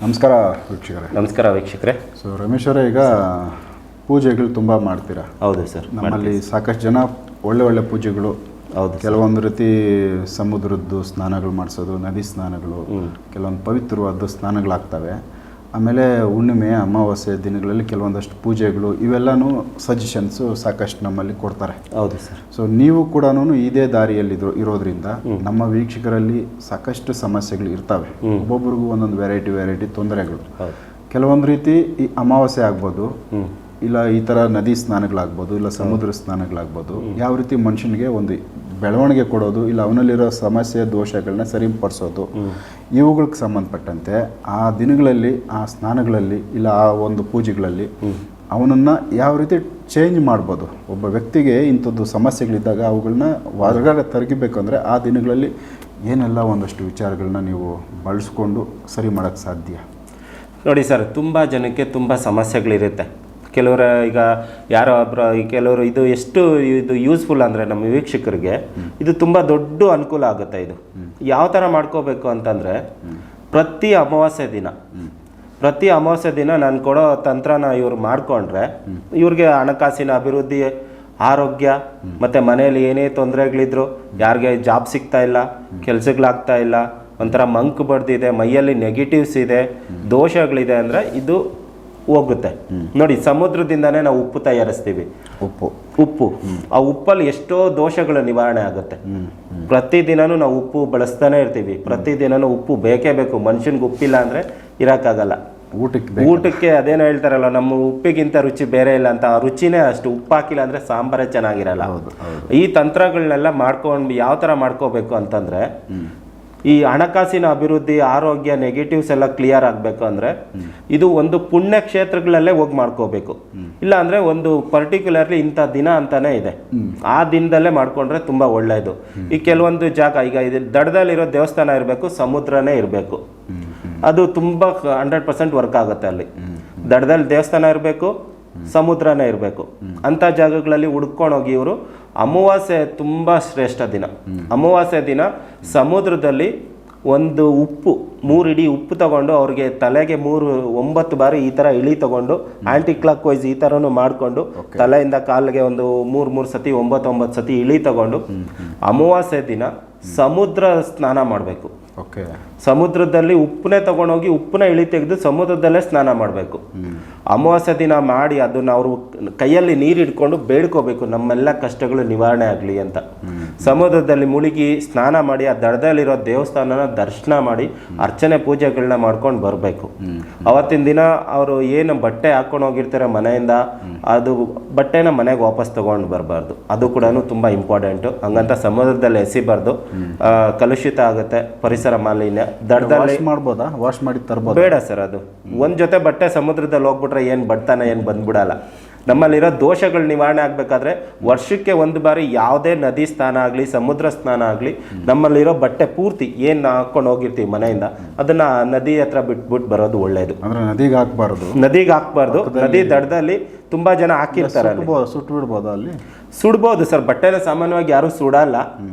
ನಮಸ್ಕಾರ ವೀಕ್ಷಕರೇ. ನಮಸ್ಕಾರ ವೀಕ್ಷಕರೇ. ಸೊ ರಮೇಶ್ ಅವರೇ, ಈಗ ಪೂಜೆಗಳು ತುಂಬ ಮಾಡ್ತೀರಾ? ಹೌದು ಸರ್. ನಮ್ಮಲ್ಲಿ ಸಾಕಷ್ಟು ಜನ ಒಳ್ಳೆ ಪೂಜೆಗಳು, ಹೌದು, ಕೆಲವೊಂದು ರೀತಿ ಸಮುದ್ರದ್ದು ಸ್ನಾನಗಳು ಮಾಡಿಸೋದು, ನದಿ ಸ್ನಾನಗಳು, ಕೆಲವೊಂದು ಪವಿತ್ರವಾದ ಸ್ನಾನಗಳಾಗ್ತವೆ. ಆಮೇಲೆ ಹುಣ್ಣಿಮೆ, ಅಮಾವಾಸ್ಯೆ ದಿನಗಳಲ್ಲಿ ಕೆಲವೊಂದಷ್ಟು ಪೂಜೆಗಳು, ಇವೆಲ್ಲನೂ ಸಜೆಷನ್ಸು ಸಾಕಷ್ಟು ನಮ್ಮಲ್ಲಿ ಕೊಡ್ತಾರೆ. ಹೌದು ಸರ್. ಸೊ ನೀವು ಕೂಡ ಇದೇ ದಾರಿಯಲ್ಲಿ ಇರೋದ್ರಿಂದ ನಮ್ಮ ವೀಕ್ಷಕರಲ್ಲಿ ಸಾಕಷ್ಟು ಸಮಸ್ಯೆಗಳು ಇರ್ತವೆ. ಒಬ್ಬೊಬ್ರಿಗೂ ಒಂದೊಂದು ವೆರೈಟಿ ತೊಂದರೆಗಳು. ಕೆಲವೊಂದು ರೀತಿ ಈ ಅಮಾವಾಸ್ಯೆ ಆಗ್ಬೋದು, ಇಲ್ಲ ಈ ಥರ ನದಿ ಸ್ನಾನಗಳಾಗ್ಬೋದು, ಇಲ್ಲ ಸಮುದ್ರ ಸ್ನಾನಗಳಾಗ್ಬೋದು. ಯಾವ ರೀತಿ ಮನುಷ್ಯನಿಗೆ ಒಂದು ಬೆಳವಣಿಗೆ ಕೊಡೋದು, ಇಲ್ಲ ಅವನಲ್ಲಿರೋ ಸಮಸ್ಯೆ ದೋಷಗಳನ್ನ ಸರಿಪಡಿಸೋದು, ಇವುಗಳಿಗೆ ಸಂಬಂಧಪಟ್ಟಂತೆ ಆ ದಿನಗಳಲ್ಲಿ, ಆ ಸ್ನಾನಗಳಲ್ಲಿ, ಇಲ್ಲ ಆ ಒಂದು ಪೂಜೆಗಳಲ್ಲಿ ಅವನನ್ನು ಯಾವ ರೀತಿ ಚೇಂಜ್ ಮಾಡ್ಬೋದು. ಒಬ್ಬ ವ್ಯಕ್ತಿಗೆ ಇಂಥದ್ದು ಸಮಸ್ಯೆಗಳಿದ್ದಾಗ ಅವುಗಳನ್ನ ಹೊರಗಡೆ ತರಗಿಬೇಕು ಅಂದರೆ ಆ ದಿನಗಳಲ್ಲಿ ಏನೆಲ್ಲ ಒಂದಷ್ಟು ವಿಚಾರಗಳನ್ನ ನೀವು ಬಳಸ್ಕೊಂಡು ಸರಿ ಮಾಡೋಕ್ಕೆ ಸಾಧ್ಯ? ನೋಡಿ ಸರ್, ತುಂಬ ಜನಕ್ಕೆ ತುಂಬ ಸಮಸ್ಯೆಗಳಿರುತ್ತೆ. ಕೆಲವರ ಈಗ ಯಾರೋ ಒಬ್ಬರು, ಕೆಲವರು ಇದು ಎಷ್ಟು ಇದು ಯೂಸ್ಫುಲ್ ಅಂದರೆ ನಮ್ಮ ವೀಕ್ಷಕರಿಗೆ ಇದು ತುಂಬ ದೊಡ್ಡ ಅನುಕೂಲ ಆಗುತ್ತೆ. ಇದು ಯಾವ ಥರ ಮಾಡ್ಕೋಬೇಕು ಅಂತಂದರೆ, ಪ್ರತಿ ಅಮಾವಾಸ್ಯೆ ದಿನ ನಾನು ಕೊಡೋ ತಂತ್ರನ ಇವ್ರು ಮಾಡಿಕೊಂಡ್ರೆ ಇವ್ರಿಗೆ ಹಣಕಾಸಿನ ಅಭಿವೃದ್ಧಿ, ಆರೋಗ್ಯ, ಮತ್ತು ಮನೆಯಲ್ಲಿ ಏನೇ ತೊಂದರೆಗಳಿದ್ರು, ಯಾರಿಗೆ ಜಾಬ್ ಸಿಗ್ತಾ ಇಲ್ಲ, ಕೆಲಸಗಳಾಗ್ತಾ ಇಲ್ಲ, ಒಂಥರ ಮಂಕು ಬಡ್ದಿದೆ, ಮೈಯಲ್ಲಿ ನೆಗೆಟಿವ್ಸ್ ಇದೆ, ದೋಷಗಳಿದೆ ಅಂದರೆ ಇದು ಹೋಗುತ್ತೆ. ನೋಡಿ, ಸಮುದ್ರದಿಂದನೇ ನಾವು ಉಪ್ಪು ತಯಾರಿಸ್ತೀವಿ. ಉಪ್ಪು ಆ ಉಪ್ಪಲ್ಲಿ ಎಷ್ಟೋ ದೋಷಗಳ ನಿವಾರಣೆ ಆಗುತ್ತೆ. ಪ್ರತಿದಿನನೂ ನಾವು ಉಪ್ಪು ಬಳಸ್ತಾನೆ ಇರ್ತೀವಿ. ಪ್ರತಿದಿನನೂ ಉಪ್ಪು ಬೇಕೇ ಬೇಕು. ಮನುಷ್ಯನ್ಗೆ ಉಪ್ಪಿಲ್ಲ ಅಂದರೆ ಇರೋಕ್ಕಾಗಲ್ಲ. ಊಟಕ್ಕೆ ಅದೇನೋ ಹೇಳ್ತಾರಲ್ಲ, ನಮ್ಮ ಉಪ್ಪಿಗಿಂತ ರುಚಿ ಬೇರೆ ಇಲ್ಲ ಅಂತ. ಆ ರುಚಿನೇ ಅಷ್ಟು. ಉಪ್ಪು ಹಾಕಿಲ್ಲ ಅಂದರೆ ಸಾಂಬಾರೇ ಚೆನ್ನಾಗಿರಲ್ಲ. ಈ ತಂತ್ರಗಳನ್ನೆಲ್ಲ ಮಾಡ್ಕೊಂಡು ಯಾವ ಥರ ಮಾಡ್ಕೋಬೇಕು ಅಂತಂದರೆ, ಈ ಹಣಕಾಸಿನ ಅಭಿವೃದ್ಧಿ, ಆರೋಗ್ಯ, ನೆಗೆಟಿವ್ಸ್ ಎಲ್ಲ ಕ್ಲಿಯರ್ ಆಗಬೇಕು ಅಂದರೆ ಇದು ಒಂದು ಪುಣ್ಯ ಕ್ಷೇತ್ರಗಳಲ್ಲೇ ಹೋಗಿ ಮಾಡ್ಕೋಬೇಕು. ಇಲ್ಲ ಅಂದರೆ ಒಂದು ಪರ್ಟಿಕ್ಯುಲರ್ಲಿ ಇಂಥ ದಿನ ಅಂತಾನೆ ಇದೆ, ಆ ದಿನದಲ್ಲೇ ಮಾಡ್ಕೊಂಡ್ರೆ ತುಂಬ ಒಳ್ಳೆಯದು. ಈ ಕೆಲವೊಂದು ಜಾಗ, ಈಗ ಇದು ದಡದಲ್ಲಿರೋ ದೇವಸ್ಥಾನ ಇರಬೇಕು, ಸಮುದ್ರನೇ ಇರಬೇಕು, ಅದು ತುಂಬ 100% ವರ್ಕ್ ಆಗುತ್ತೆ. ಅಲ್ಲಿ ದಡದಲ್ಲಿ ದೇವಸ್ಥಾನ ಇರಬೇಕು, ಸಮುದ್ರನೇ ಇರಬೇಕು. ಅಂಥ ಜಾಗಗಳಲ್ಲಿ ಹುಡ್ಕೊಂಡೋಗಿ ಇವರು ಅಮಾವಾಸ್ಯೆ ತುಂಬ ಶ್ರೇಷ್ಠ ದಿನ. ಅಮಾವಾಸ್ಯೆ ದಿನ ಸಮುದ್ರದಲ್ಲಿ ಒಂದು ಉಪ್ಪು, 3 ಇಡಿ ಉಪ್ಪು ತಗೊಂಡು ಅವ್ರಿಗೆ ತಲೆಗೆ 9 ಬಾರಿ ಈ ಥರ ಇಳಿ ತಗೊಂಡು ಆಂಟಿ ಕ್ಲಾಕ್ ವೈಸ್ ಈ ಥರನೂ ಮಾಡಿಕೊಂಡು ತಲೆಯಿಂದ ಕಾಲಿಗೆ ಒಂದು 3 ಸತಿ 9 ಸತಿ ಇಳಿ ತಗೊಂಡು ಅಮಾವಾಸ್ಯೆ ದಿನ ಸಮುದ್ರ ಸ್ನಾನ ಮಾಡಬೇಕು. ಸಮುದ್ರದಲ್ಲಿ ಉಪ್ಪನ್ನೇ ತಗೊಂಡೋಗಿ ಉಪ್ಪನ್ನ ಇಳಿ ತೆಗೆದು ಸಮುದ್ರದಲ್ಲೇ ಸ್ನಾನ ಮಾಡಬೇಕು. ಅಮಾವಾಸ್ಯೆ ದಿನ ಮಾಡಿ ಅದನ್ನ ಅವರು ಕೈಯಲ್ಲಿ ನೀರು ಹಿಡ್ಕೊಂಡು ಬೇಡ್ಕೋಬೇಕು, ನಮ್ಮೆಲ್ಲ ಕಷ್ಟಗಳು ನಿವಾರಣೆ ಆಗಲಿ ಅಂತ. ಸಮುದ್ರದಲ್ಲಿ ಮುಳುಗಿ ಸ್ನಾನ ಮಾಡಿ ಆ ದಡದಲ್ಲಿರೋ ದೇವಸ್ಥಾನನ ದರ್ಶನ ಮಾಡಿ ಅರ್ಚನೆ ಪೂಜೆಗಳನ್ನ ಮಾಡ್ಕೊಂಡು ಬರಬೇಕು. ಅವತ್ತಿನ ದಿನ ಅವರು ಏನು ಬಟ್ಟೆ ಹಾಕೊಂಡು ಹೋಗಿರ್ತಾರೆ ಮನೆಯಿಂದ, ಅದು ಬಟ್ಟೆನ ಮನೆಗೆ ವಾಪಸ್ ತಗೊಂಡು ಬರಬಾರ್ದು. ಅದು ಕೂಡ ತುಂಬ ಇಂಪಾರ್ಟೆಂಟು. ಹಂಗಂತ ಸಮುದ್ರದಲ್ಲಿ ಎಸಿಬಾರ್ದು, ಕಲುಷಿತ ಆಗುತ್ತೆ, ಪರಿಸರ ಮಾಲಿನ್ಯ. ದಡದಲ್ಲಿ ಮಾಡ್ಬೋದಾ? ವಾಶ್ ಮಾಡಿ ತರಬಹುದು? ಬೇಡ ಸರ್. ಅದು ಒಂದ್ ಜೊತೆ ಬಟ್ಟೆ ಸಮುದ್ರದಲ್ಲಿ ಹೋಗ್ಬಿಟ್ರೆ ಏನ್ ಬಡ್ತಾನೆ ಏನ್ ಬಂದ್ಬಿಡಲ್ಲ. ನಮ್ಮಲ್ಲಿರೋ ದೋಷಗಳು ನಿವಾರಣೆ ಆಗ್ಬೇಕಾದ್ರೆ ವರ್ಷಕ್ಕೆ 1 ಬಾರಿ ಯಾವುದೇ ನದಿ ಸ್ನಾನ ಆಗಲಿ, ಸಮುದ್ರ ಸ್ನಾನ ಆಗಲಿ, ನಮ್ಮಲ್ಲಿರೋ ಬಟ್ಟೆ ಪೂರ್ತಿ ಏನು ಹಾಕೊಂಡು ಹೋಗಿರ್ತೀವಿ ಮನೆಯಿಂದ, ಅದನ್ನ ನದಿ ಹತ್ರ ಬಿಟ್ಬಿಟ್ಟು ಬರೋದು ಒಳ್ಳೇದು. ನದಿಗೆ ಹಾಕ್ಬಾರ್ದು. ನದಿ ದಡದಲ್ಲಿ ತುಂಬಾ ಜನ ಹಾಕಿರ್ತಾರೆ. ಸುಟ್ಟು ಬಿಡ್ಬೋದು ಅಲ್ಲಿ? ಸುಡ್ಬೋದು ಸರ್, ಬಟ್ಟೆನ ಸಾಮಾನ್ಯವಾಗಿ ಯಾರು ಸುಡಲ್ಲ.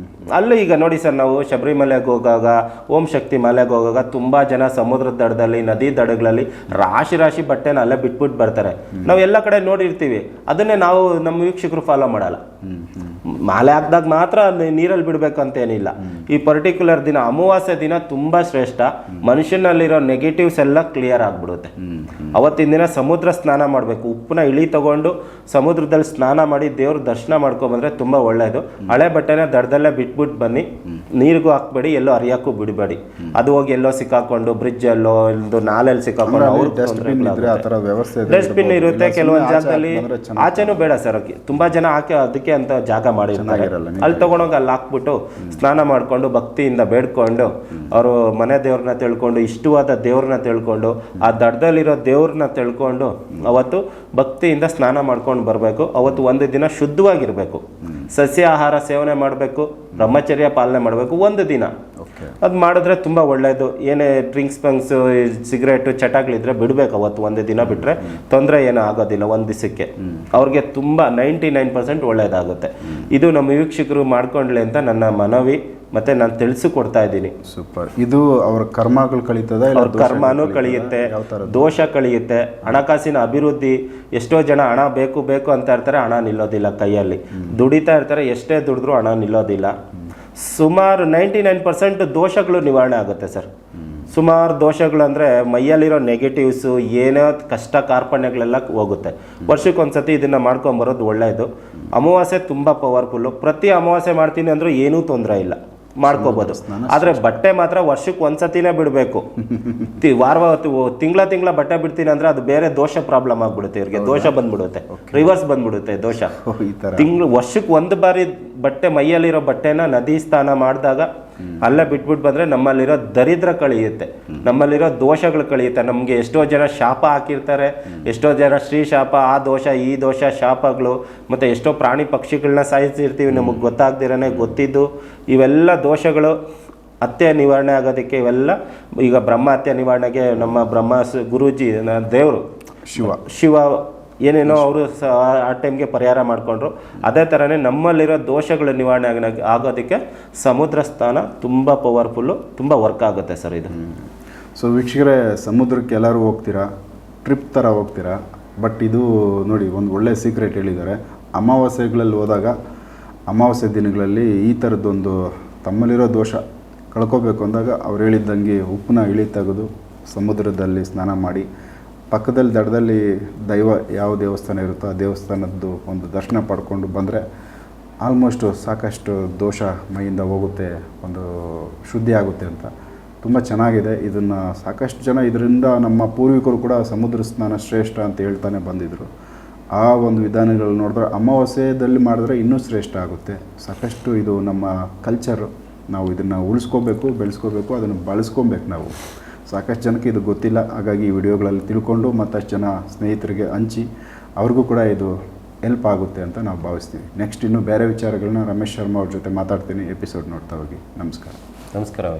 ಅಲ್ಲೂ ಈಗ ನೋಡಿ ಸರ್, ನಾವು ಶಬರಿಮಲೆಗೆ ಹೋಗಾಗ, ಓಂ ಶಕ್ತಿ ಮಲೆಗೆ ಹೋಗಾಗ ತುಂಬಾ ಜನ ಸಮುದ್ರದ ದಡದಲ್ಲಿ, ನದಿ ದಡಗಳಲ್ಲಿ ರಾಶಿ ಬಟ್ಟೆನ ಅಲ್ಲೇ ಬಿಟ್ಬಿಟ್ಟು ಬರ್ತಾರೆ. ನಾವು ಎಲ್ಲ ಕಡೆ ನೋಡಿರ್ತೀವಿ. ಅದನ್ನೇ ನಾವು ನಮ್ಮ ವೀಕ್ಷಕರು ಫಾಲೋ ಮಾಡಲ್ಲ. ಮಾಲೆ ಹಾಕಿದಾಗ ಮಾತ್ರ ನೀರಲ್ಲಿ ಬಿಡ್ಬೇಕು ಅಂತ ಏನಿಲ್ಲ. ಈ ಪರ್ಟಿಕ್ಯುಲರ್ ದಿನ ಅಮಾವಾಸ್ಯೆ ದಿನ ತುಂಬಾ ಶ್ರೇಷ್ಠ. ಮನುಷ್ಯನಲ್ಲಿರೋ ನೆಗೆಟಿವ್ಸ್ ಎಲ್ಲ ಕ್ಲಿಯರ್ ಆಗ್ಬಿಡುತ್ತೆ. ಅವತ್ತಿನ ದಿನ ಸಮುದ್ರ ಸ್ನಾನ ಮಾಡಬೇಕು. ಉಪ್ಪನ್ನ ಇಳಿ ತಗೊಂಡು ಸಮುದ್ರದಲ್ಲಿ ಸ್ನಾನ ಮಾಡಿ ದೇವ್ರ ದರ್ಶನ ಮಾಡ್ಕೊಂಡ್ಬಂದ್ರೆ ತುಂಬಾ ಒಳ್ಳೇದು. ಹಳೆ ಬಟ್ಟೆನ ದಡದಲ್ಲೇ ಬಿಟ್ಬಿಟ್ಟು ಬನ್ನಿ, ನೀರಿಗೂ ಹಾಕ್ಬೇಡಿ, ಎಲ್ಲೋ ಹರಿಯಕ್ಕೂ ಬಿಡಬೇಡಿ. ಅದು ಹೋಗಿ ಎಲ್ಲೋ ಸಿಕ್ಕಾಕೊಂಡು ಬ್ರಿಡ್ಜ್ ಎಲ್ಲೋ ಒಂದು ನಾಲೆಲ್ಲಿ ಸಿಕ್ಕಾಕೊಂಡು ಡಸ್ಟ್ಬಿನ್ ಇರುತ್ತೆ ಕೆಲವೊಂದು ಜಾಗದಲ್ಲಿ. ಆಚೆನೂ ಬೇಡ ಸರ್, ತುಂಬಾ ಜನ ಹಾಕಿ ಅದಕ್ಕೆ ಅಂತ ಜಾಗ ಮಾಡಿರ್ತಾರೆ. ಅಲ್ಲಿ ತಗೊಂಡೋಗಿ ಅಲ್ಲಿ ಹಾಕ್ಬಿಟ್ಟು ಸ್ನಾನ ಮಾಡ್ಕೊಂಡು ಭಕ್ತಿಯಿಂದ ಬೇಡ್ಕೊಂಡು ಅವರು ಮನೆ ದೇವ್ರನ್ನ ತಿಳ್ಕೊಂಡು, ಇಷ್ಟವಾದ ದೇವ್ರನ್ನ ತಿಳ್ಕೊಂಡು, ಆ ದಡದಲ್ಲಿರೋ ದೇವ್ರನ್ನ ತಿಳ್ಕೊಂಡು ಅವತ್ತು ಭಕ್ತಿಯಿಂದ ಸ್ನಾನ ಮಾಡ್ಕೊಂಡು ಬರಬೇಕು. ಅವತ್ತು ಒಂದು ದಿನ ಶುದ್ಧವಾಗಿರ್ಬೇಕು. ಸಸ್ಯ ಆಹಾರ ಸೇವನೆ ಮಾಡಬೇಕು, ಬ್ರಹ್ಮಚರ್ಯ ಪಾಲನೆ ಮಾಡಬೇಕು ಒಂದು ದಿನ. ಅದು ಮಾಡಿದ್ರೆ ತುಂಬ ಒಳ್ಳೆಯದು. ಏನೇ ಡ್ರಿಂಕ್ಸ್ ಸಿಗರೇಟು ಚಟಗಳಿದ್ರೆ ಬಿಡಬೇಕು. ಅವತ್ತು ಒಂದು ದಿನ ಬಿಟ್ಟರೆ ತೊಂದರೆ ಏನೂ ಆಗೋದಿಲ್ಲ. ಒಂದು ದಿವಸಕ್ಕೆ ಅವ್ರಿಗೆ ತುಂಬ 99% ಒಳ್ಳೆಯದಾಗುತ್ತೆ. ಇದು ನಮ್ಮ ವೀಕ್ಷಕರು ಮಾಡ್ಕೊಂಡ್ಲಿ ಅಂತ ನನ್ನ ಮನವಿ. ಮತ್ತು ನಾನು ತಿಳಿಸಿಕೊಡ್ತಾ ಇದ್ದೀನಿ. ಸೂಪರ್. ಇದು ಅವ್ರ ಕರ್ಮಗಳು ಕಳೀತದ, ಅವ್ರ ಕರ್ಮನೂ ಕಳೆಯುತ್ತೆ, ದೋಷ ಕಳೆಯುತ್ತೆ, ಹಣಕಾಸಿನ ಅಭಿವೃದ್ಧಿ. ಎಷ್ಟೋ ಜನ ಹಣ ಬೇಕು ಬೇಕು ಅಂತ ಇರ್ತಾರೆ, ಹಣ ನಿಲ್ಲೋದಿಲ್ಲ ಕೈಯಲ್ಲಿ, ದುಡಿತಾ ಇರ್ತಾರೆ, ಎಷ್ಟೇ ದುಡಿದ್ರೂ ಹಣ ನಿಲ್ಲೋದಿಲ್ಲ. ಸುಮಾರು 99% ದೋಷಗಳು ನಿವಾರಣೆ ಆಗುತ್ತೆ ಸರ್. ಸುಮಾರು ದೋಷಗಳು ಅಂದರೆ ಮೈಯಲ್ಲಿರೋ ನೆಗೆಟಿವ್ಸು, ಏನೋ ಕಷ್ಟ ಕಾರ್ಪಣ್ಯಗಳೆಲ್ಲ ಹೋಗುತ್ತೆ. ವರ್ಷಕ್ಕೊಂದ್ಸತಿ ಇದನ್ನು ಮಾಡ್ಕೊಂಬರೋದು ಒಳ್ಳೆಯದು. ಅಮಾವಾಸ್ಯೆ ತುಂಬ ಪವರ್ಫುಲ್ಲು. ಪ್ರತಿ ಅಮಾವಾಸ್ಯೆ ಮಾಡ್ತೀನಿ ಅಂದರೂ ಏನೂ ತೊಂದರೆ ಇಲ್ಲ, ಮಾಡ್ಕೋಬೋದು. ಆದರೆ ಬಟ್ಟೆ ಮಾತ್ರ ವರ್ಷಕ್ಕೆ ಒಂದ್ಸತಿನೇ ಬಿಡಬೇಕು. ತಿಂಗಳ ಬಟ್ಟೆ ಬಿಡ್ತೀನಿ ಅಂದರೆ ಅದು ಬೇರೆ ದೋಷ ಪ್ರಾಬ್ಲಮ್ ಆಗ್ಬಿಡುತ್ತೆ. ಇವ್ರಿಗೆ ದೋಷ ಬಂದ್ಬಿಡುತ್ತೆ, ರಿವರ್ಸ್ ಬಂದ್ಬಿಡುತ್ತೆ ದೋಷ. ವರ್ಷಕ್ಕೆ ಒಂದು ಬಾರಿ ಬಟ್ಟೆ, ಮೈಯಲ್ಲಿರೋ ಬಟ್ಟೆನ ನದಿ ಸ್ನಾನ ಮಾಡಿದಾಗ ಅಲ್ಲೇ ಬಿಟ್ಬಿಟ್ಟು ಬಂದರೆ ನಮ್ಮಲ್ಲಿರೋ ದರಿದ್ರ ಕಳೆಯುತ್ತೆ, ನಮ್ಮಲ್ಲಿರೋ ದೋಷಗಳು ಕಳೆಯುತ್ತೆ. ನಮಗೆ ಎಷ್ಟೋ ಜನ ಶಾಪ ಹಾಕಿರ್ತಾರೆ, ಎಷ್ಟೋ ಜನ ಶ್ರೀ ಶಾಪ, ಆ ದೋಷ ಈ ದೋಷ ಶಾಪಗಳು, ಮತ್ತು ಎಷ್ಟೋ ಪ್ರಾಣಿ ಪಕ್ಷಿಗಳನ್ನ ಸಾಯಿಸಿರ್ತೀವಿ ನಮಗೆ ಗೊತ್ತಾಗ್ದಿರನೇ, ಗೊತ್ತಿದ್ದು. ಇವೆಲ್ಲ ದೋಷಗಳು ಹತ್ಯೆ ನಿವಾರಣೆ ಆಗೋದಕ್ಕೆ ಇವೆಲ್ಲ ಈಗ ಬ್ರಹ್ಮ ಹತ್ಯೆ ನಿವಾರಣೆಗೆ ನಮ್ಮ ಗುರೂಜಿ ದೇವರು ಶಿವ ಏನೇನೋ ಅವರು ಆ ಟೈಮ್ಗೆ ಪರಿಹಾರ ಮಾಡಿಕೊಂಡ್ರು. ಅದೇ ಥರನೇ ನಮ್ಮಲ್ಲಿರೋ ದೋಷಗಳ ನಿವಾರಣೆ ಆಗೋದಕ್ಕೆ ಸಮುದ್ರ ಸ್ಥಾನ ತುಂಬ ಪವರ್ಫುಲ್ಲು, ತುಂಬ ವರ್ಕ್ ಆಗುತ್ತೆ ಸರ್ ಇದು. ಸೊ ವೀಕ್ಷಕರೇ, ಸಮುದ್ರಕ್ಕೆ ಎಲ್ಲರೂ ಹೋಗ್ತೀರಾ, ಟ್ರಿಪ್ ಥರ ಹೋಗ್ತೀರಾ. ಬಟ್ ಇದು ನೋಡಿ, ಒಂದು ಒಳ್ಳೆ ಸೀಕ್ರೆಟ್ ಹೇಳಿದ್ದಾರೆ. ಅಮಾವಾಸ್ಯೆಗಳಲ್ಲಿ ಹೋದಾಗ, ಅಮಾವಾಸ್ಯೆ ದಿನಗಳಲ್ಲಿ ಈ ಥರದ್ದೊಂದು ತಮ್ಮಲ್ಲಿರೋ ದೋಷ ಕಳ್ಕೋಬೇಕು ಅಂದಾಗ ಅವ್ರು ಹೇಳಿದ್ದಂಗೆ ಉಪ್ಪನ್ನ ಇಳಿ ತೆಗೆದು ಸಮುದ್ರದಲ್ಲಿ ಸ್ನಾನ ಮಾಡಿ, ಪಕ್ಕದಲ್ಲಿ ದಡದಲ್ಲಿ ಯಾವ ದೇವಸ್ಥಾನ ಇರುತ್ತೋ ಆ ದೇವಸ್ಥಾನದ್ದು ಒಂದು ದರ್ಶನ ಪಡ್ಕೊಂಡು ಬಂದರೆ ಆಲ್ಮೋಸ್ಟು ಸಾಕಷ್ಟು ದೋಷ ಮೈಯಿಂದ ಹೋಗುತ್ತೆ, ಒಂದು ಶುದ್ಧಿ ಆಗುತ್ತೆ ಅಂತ. ತುಂಬ ಚೆನ್ನಾಗಿದೆ. ಇದನ್ನು ಸಾಕಷ್ಟು ಜನ, ಇದರಿಂದ ನಮ್ಮ ಪೂರ್ವಿಕರು ಕೂಡ ಸಮುದ್ರ ಸ್ನಾನ ಶ್ರೇಷ್ಠ ಅಂತ ಹೇಳ್ತಾನೆ ಬಂದಿದ್ದರು. ಆ ಒಂದು ವಿಧಾನಗಳು ನೋಡಿದ್ರೆ ಅಮಾವಾಸ್ಯೆಯಲ್ಲಿ ಮಾಡಿದ್ರೆ ಇನ್ನೂ ಶ್ರೇಷ್ಠ ಆಗುತ್ತೆ. ಸಾಕಷ್ಟು ಇದು ನಮ್ಮ ಕಲ್ಚರು, ನಾವು ಇದನ್ನು ಉಳಿಸ್ಕೋಬೇಕು, ಬೆಳೆಸ್ಕೋಬೇಕು, ಅದನ್ನು ಬಳಸ್ಕೊಬೇಕು ನಾವು. ಸಾಕಷ್ಟು ಜನಕ್ಕೆ ಇದು ಗೊತ್ತಿಲ್ಲ. ಹಾಗಾಗಿ ಈ ವಿಡಿಯೋಗಳಲ್ಲಿ ತಿಳ್ಕೊಂಡು ಮತ್ತಷ್ಟು ಜನ ಸ್ನೇಹಿತರಿಗೆ ಹಂಚಿ ಅವ್ರಿಗೂ ಕೂಡ ಇದು ಹೆಲ್ಪ್ ಆಗುತ್ತೆ ಅಂತ ನಾವು ಭಾವಿಸ್ತೀವಿ. ನೆಕ್ಸ್ಟ್ ಇನ್ನೂ ಬೇರೆ ವಿಚಾರಗಳನ್ನ ರಮೇಶ್ ಶರ್ಮಾ ಅವ್ರ ಜೊತೆ ಮಾತಾಡ್ತೀನಿ. ಎಪಿಸೋಡ್ ನೋಡ್ತಾ ಹೋಗಿ. ನಮಸ್ಕಾರ. ನಮಸ್ಕಾರ.